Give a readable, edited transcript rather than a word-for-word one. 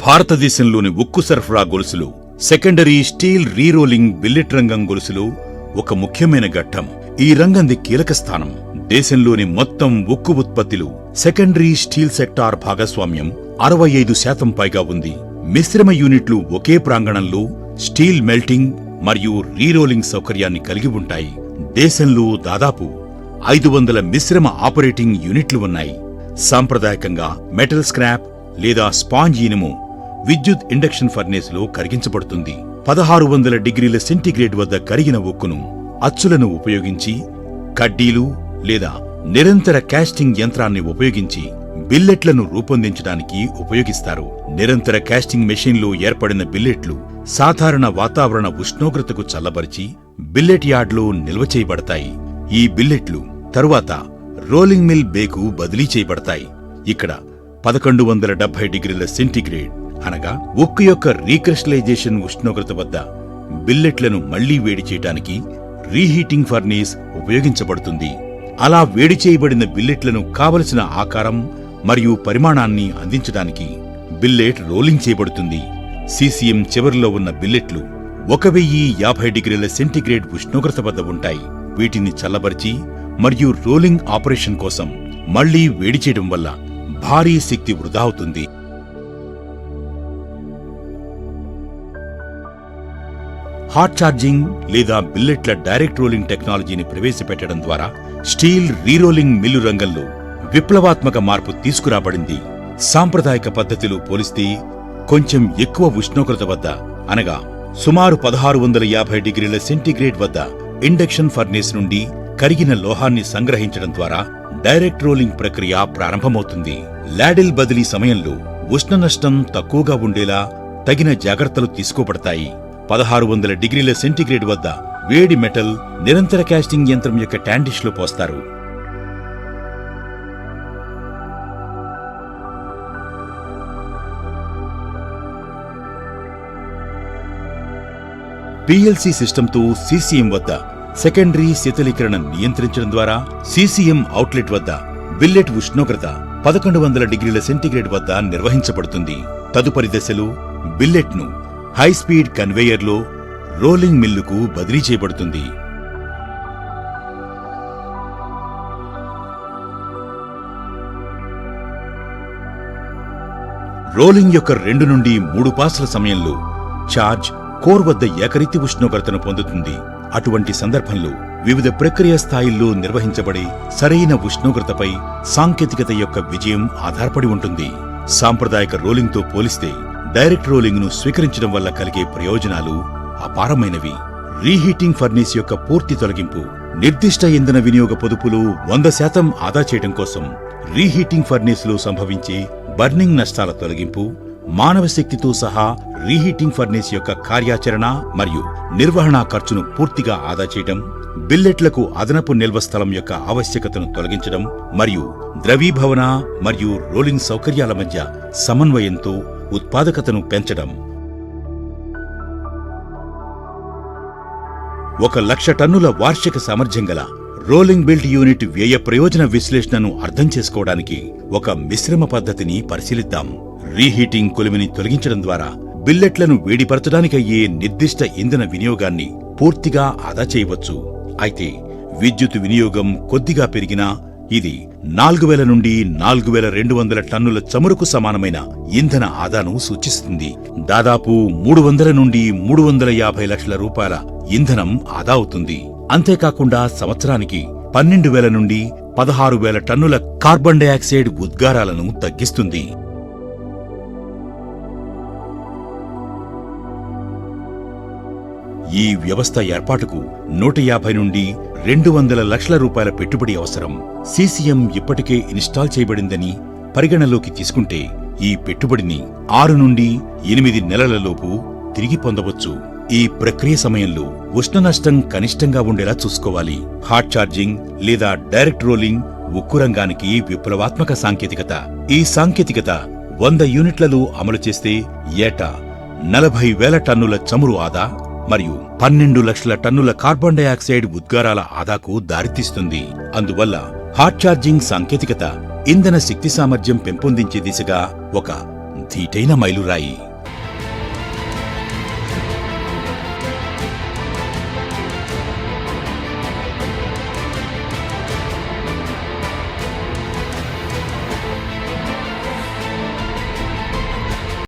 భారతదేశంలోని ఉక్కు సరఫరా గొలుసులు, సెకండరీ స్టీల్ రీరోలింగ్ బిల్లెట్ రంగం గొలుసులు ఒక ముఖ్యమైన ఘట్టం. ఈ రంగంది కీలక స్థానం. దేశంలోని మొత్తం ఉక్కు ఉత్పత్తిలో సెకండరీ స్టీల్ సెక్టార్ భాగస్వామ్యం 65% పైగా ఉంది. మిశ్రమ యూనిట్లు ఒకే ప్రాంగణంలో స్టీల్ మెల్టింగ్ మరియు రీరోలింగ్ సౌకర్యాన్ని కలిగి ఉంటాయి. దేశంలో దాదాపు 500 మిశ్రమ ఆపరేటింగ్ యూనిట్లు ఉన్నాయి. సాంప్రదాయకంగా మెటల్ స్క్రాప్ లేదా స్పాంజ్ ఇనుము విద్యుత్ ఇండక్షన్ ఫర్నేస్లో కరిగించబడుతుంది. 1600 డిగ్రీల సెంటీగ్రేడ్ వద్ద కరిగిన ఉక్కును అచ్చులను ఉపయోగించి, కడ్డీలు లేదా నిరంతర కాస్టింగ్ యంత్రాన్ని ఉపయోగించి బిల్లెట్లను రూపొందించడానికి ఉపయోగిస్తారు. నిరంతర కాస్టింగ్ మెషిన్లో ఏర్పడిన బిల్లెట్లు సాధారణ వాతావరణ ఉష్ణోగ్రతకు చల్లబరిచి బిల్లెట్ యార్డ్లో నిల్వ చేయబడతాయి. ఈ బిల్లెట్లు తరువాత రోలింగ్ మిల్ బేకు బదిలీ చేయబడతాయి. ఇక్కడ 1170 డిగ్రీల సెంటీగ్రేడ్ అనగా ఉక్కు యొక్క రీక్రిస్టలైజేషన్ ఉష్ణోగ్రత వద్ద బిల్లెట్లను మళ్లీ వేడి చేయడానికి రీహీటింగ్ ఫర్నేస్ ఉపయోగించబడుతుంది. అలా వేడి చేయబడిన బిల్లెట్లను కావలసిన ఆకారం మరియు పరిమాణాన్ని అందించడానికి బిల్లెట్ రోలింగ్ చేయబడుతుంది. సీసీఎం చివరిలో ఉన్న బిల్లెట్లు 1050 డిగ్రీల సెంటీగ్రేడ్ ఉష్ణోగ్రత వద్ద ఉంటాయి. వీటిని చల్లబరిచి మరియు రోలింగ్ ఆపరేషన్ కోసం మళ్లీ వేడి చేయడం వల్ల భారీ శక్తి వృధా అవుతుంది. హాట్ ఛార్జింగ్ లేదా బిల్లెట్ల డైరెక్ట్ రోలింగ్ టెక్నాలజీని ప్రవేశపెట్టడం ద్వారా స్టీల్ రీరోలింగ్ మిల్లు రంగంలో విప్లవాత్మక మార్పు తీసుకురాబడింది. సాంప్రదాయక పద్ధతిలో పోలిస్తే కొంచెం ఎక్కువ ఉష్ణోగ్రత వద్ద అనగా సుమారు 1650 డిగ్రీల సెంటీగ్రేడ్ వద్ద ఇండక్షన్ ఫర్నేస్ నుండి కరిగిన లోహాన్ని సంగ్రహించడం ద్వారా డైరెక్ట్ రోలింగ్ ప్రక్రియ ప్రారంభమవుతుంది. లాడిల్ బదిలీ సమయంలో ఉష్ణ నష్టం తక్కువగా ఉండేలా తగిన జాగ్రత్తలు తీసుకోబడతాయి. 1600 డిగ్రీల సెంటీగ్రేడ్ వద్ద వేడి మెటల్ నిరంతర కాస్టింగ్ యంత్రం యొక్క ట్యాండిష్లో పోస్తారు. పిఎల్సి సిస్టంతో సీసీఎం వద్ద సెకండరీ శీతలీకరణ నియంత్రించడం ద్వారా సీసీఎం అవుట్లెట్ వద్ద బిల్లెట్ ఉష్ణోగ్రత 1100 డిగ్రీల సెంటీగ్రేడ్ వద్ద నిర్వహించబడుతుంది. తదుపరి దశలో బిల్లెట్ను హైస్పీడ్ కన్వేయర్లో రోలింగ్ మిల్లుకు బదిలీ చేయబడుతుంది. రోలింగ్ యొక్క 2 నుండి 3 పాస్ల సమయంలో ఛార్జ్ కోర్ వద్ద ఏకరీతి ఉష్ణోగ్రతను పొందుతుంది. అటువంటి సందర్భంలో వివిధ ప్రక్రియ స్థాయిల్లో నిర్వహించబడే సరైన ఉష్ణోగ్రతపై సాంకేతికత యొక్క విజయం ఆధారపడి ఉంటుంది. సాంప్రదాయక రోలింగ్తో పోలిస్తే డైరెక్ట్ రోలింగ్ ను స్వీకరించడం వల్ల కలిగే ప్రయోజనాలు అపారమైనవి. రీహీటింగ్ ఫర్నేస్ యొక్క పూర్తి తొలగింపు, నిర్దిష్ట ఇంధన వినియోగ పొదుపులో 100% ఆదా చేయడం కోసం రీహీటింగ్ ఫర్నేస్ లో సంభవించే బర్నింగ్ నష్టాల తొలగింపు, మానవ శక్తితో సహా రీహీటింగ్ ఫర్నేస్ యొక్క కార్యాచరణ మరియు నిర్వహణ ఖర్చును పూర్తిగా ఆదా చేయడం, బిల్లెట్లకు అదనపు నిల్వ స్థలం యొక్క ఆవశ్యకతను తొలగించడం మరియు ద్రవీభవన మరియు రోలింగ్ సౌకర్యాల మధ్య సమన్వయంతో ఉత్పాదకతను పెంచడం. 1,00,000 టన్నుల వార్షిక సామర్థ్యం గల రోలింగ్ బిల్ట్ యూనిట్ వ్యయ ప్రయోజన విశ్లేషణను అర్థం చేసుకోవడానికి ఒక మిశ్రమ పద్ధతిని పరిశీలిద్దాం. రీహీటింగ్ కొలిమిని తొలగించడం ద్వారా బిల్లెట్లను వేడిపరచడానికయ్యే నిర్దిష్ట ఇంధన వినియోగాన్ని పూర్తిగా ఆదా చేయవచ్చు. అయితే విద్యుత్ వినియోగం కొద్దిగా పెరిగినా ఇది 4000 నుండి 4200 టన్నుల చమురుకు సమానమైన ఇంధన ఆదాను సూచిస్తుంది. దాదాపు 300 నుండి 350 లక్షల రూపాయల ఇంధనం ఆదా అవుతుంది. అంతేకాకుండా సంవత్సరానికి 12,000 నుండి 16,000 టన్నుల కార్బన్ డయాక్సైడ్ ఉద్గారాలను తగ్గిస్తుంది. ఈ వ్యవస్థ ఏర్పాటుకు 150 నుండి 200 లక్షల రూపాయల పెట్టుబడి అవసరం. సీసీఎం ఇప్పటికే ఇన్స్టాల్ చేయబడిందని పరిగణలోకి తీసుకుంటే ఈ పెట్టుబడిని 6 నుండి 8 నెలలలోపు తిరిగి పొందవచ్చు. ఈ ప్రక్రియ సమయంలో ఉష్ణ నష్టం కనిష్టంగా ఉండేలా చూసుకోవాలి. హాట్ ఛార్జింగ్ లేదా డైరెక్ట్ రోలింగ్ ఉక్కు రంగానికి విప్లవాత్మక సాంకేతికత. ఈ సాంకేతికత 100 యూనిట్లలో అమలు చేస్తే ఏటా 40,000 టన్నుల చమురు ఆదా మరియు 12 లక్షల టన్నుల కార్బన్ డయాక్సైడ్ ఉద్గారాల ఆదాకు దారితీస్తుంది. అందువల్ల హాట్ ఛార్జింగ్ సాంకేతికత ఇంధన శక్తి సామర్థ్యం పెంపొందించే దిశగా ఒక ధీటైన మైలురాయి.